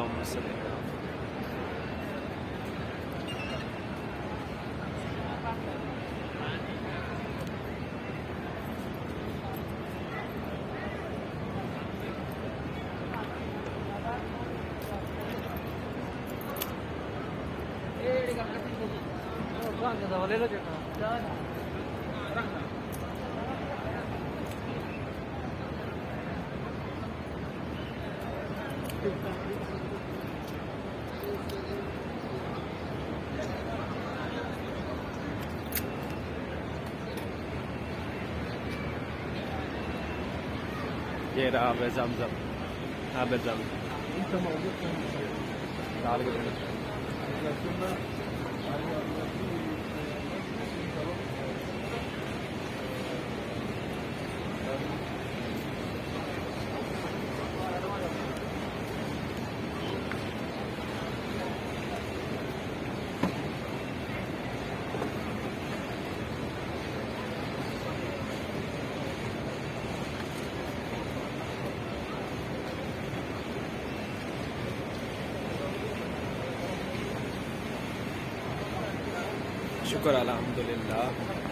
اللهم صل على ये रहा आब ज़मज़म। आब ज़मज़म انت موجود في تعال قدام شكر الحمد لله।